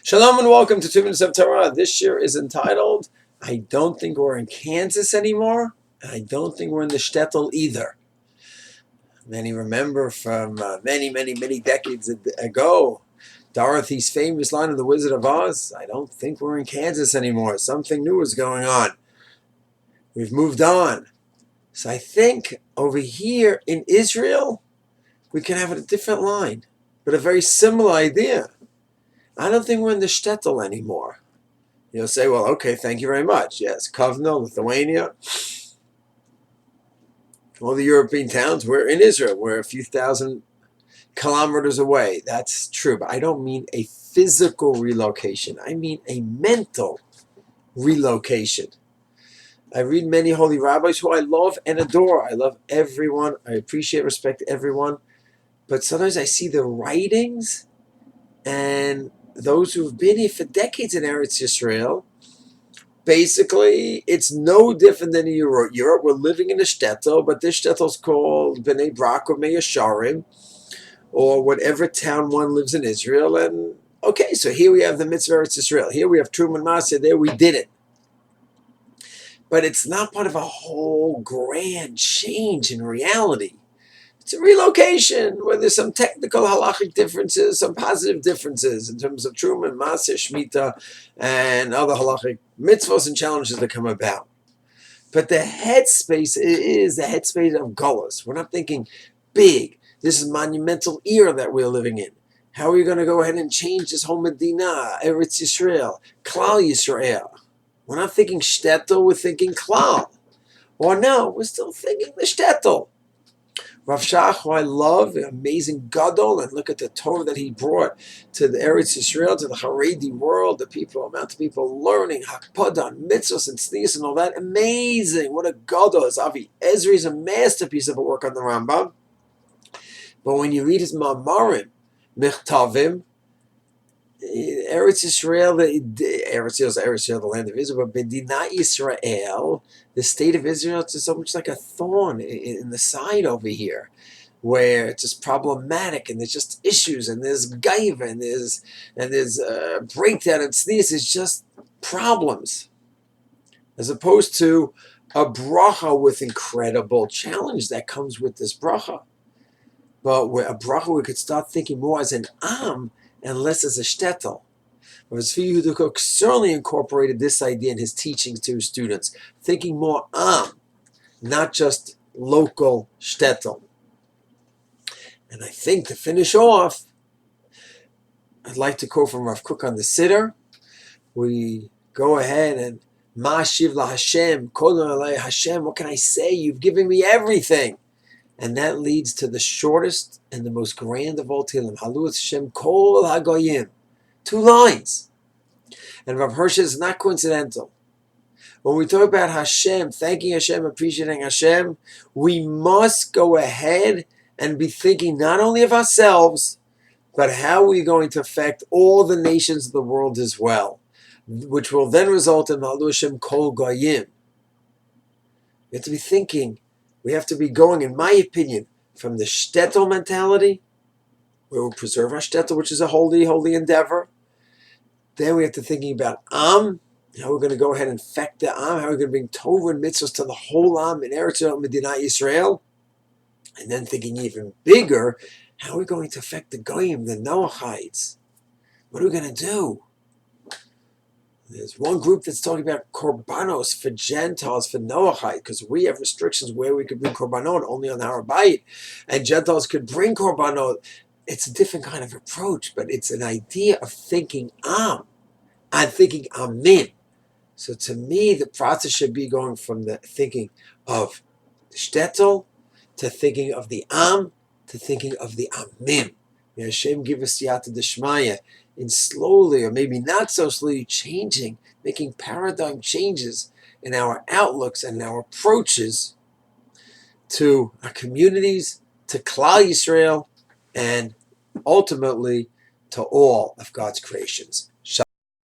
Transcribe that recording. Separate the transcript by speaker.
Speaker 1: Shalom and welcome to 2 Minutes of Torah. This year is entitled, I don't think we're in Kansas anymore, and I don't think we're in the Shtetl either. Many remember from many decades ago, Dorothy's famous line of The Wizard of Oz, I don't think we're in Kansas anymore. Something new is going on. We've moved on. So I think over here in Israel, we can have a different line, but a very similar idea. I don't think we're in the Shtetl anymore. You'll say, well, okay, thank you very much. Yes, Kovno, Lithuania, all the European towns, we're in Israel. We're a few thousand kilometers away. That's true, but I don't mean a physical relocation. I mean a mental relocation. I read many holy rabbis who I love and adore. I love everyone. I appreciate, respect everyone. But sometimes I see the writings and those who've been here for decades in Eretz Yisrael. Basically, it's no different than in Europe. We're living in a shtetl, but this shtetl is called Bnei Brak or Me'asharim, or whatever town one lives in Israel. And okay, so here we have the mitzvah Eretz Yisrael. Here we have Truman Maseh. There we did it. But it's not part of a whole grand change in reality. It's a relocation where there's some technical halachic differences, some positive differences in terms of Truman, Maseh, Shemitah, and other halachic mitzvahs and challenges that come about. But the headspace is the headspace of Gullus. We're not thinking big. This is monumental era that we're living in. How are we going to go ahead and change this whole Medina, Eretz Yisrael, Klal Yisrael? We're not thinking Shtetl, we're thinking Klal. Or no, we're still thinking the Shtetl. Rav Shach, who I love, an amazing gadol, and look at the Torah that he brought to the Eretz Yisrael, to the Haredi world, the people, amount of people learning Hakpadah, mitzvahs, and tznius, and all that. Amazing! What a gadol! His Avi Ezri is a masterpiece of a work on the Rambam. But when you read his Ma'amarim, Mechtavim, Eretz Yisrael, Eretz Yisrael, the land of Israel, but Medina Yisrael, the state of Israel, it's so much like a thorn in the side over here, where it's just problematic, and there's just issues, and there's gaiva, and there's breakdown, and tznius is just problems, as opposed to a bracha with incredible challenge that comes with this bracha. But where a bracha, we could start thinking more as an am, and less as a shtetl. Whereas Tzvi Yehuda Kook certainly incorporated this idea in his teachings to his students, thinking more not just local shtetl. And I think to finish off, I'd like to quote from Rav Kook on the Siddur. We go ahead and Ma'ashiv la Hashem, Kodon alei Hashem, what can I say? You've given me everything. And that leads to the shortest and the most grand of all Tehillim. Halu Hashem Kol Hagoyim. 2 lines. And Rav Hirsch is not coincidental. When we talk about Hashem, thanking Hashem, appreciating Hashem, we must go ahead and be thinking not only of ourselves, but how we're going to affect all the nations of the world as well, which will then result in Halu Hashem Kol Goyim. We have to be thinking. We have to be going, in my opinion, from the shtetl mentality, where we'll preserve our shtetl, which is a holy endeavor. Then we have to thinking about am, how we're going to go ahead and affect the am, how we're going to bring Torah and mitzvahs to the whole am in Eretz Yisrael, Medina Yisrael. And then thinking even bigger, how are we going to affect the Goyim, the Noachites? What are we going to do? There's one group that's talking about korbanos for Gentiles, for Noachite, because we have restrictions where we could bring korbanot only on Har Bayit, and Gentiles could bring korbanot. It's a different kind of approach, but it's an idea of thinking am. I'm thinking amin. So to me, the process should be going from the thinking of the shtetl to thinking of the am to thinking of the amin. May Hashem give us siyata d'shmaya in slowly, or maybe not so slowly, changing, making paradigm changes in our outlooks and our approaches to our communities, to Klal Yisrael, and ultimately to all of God's creations.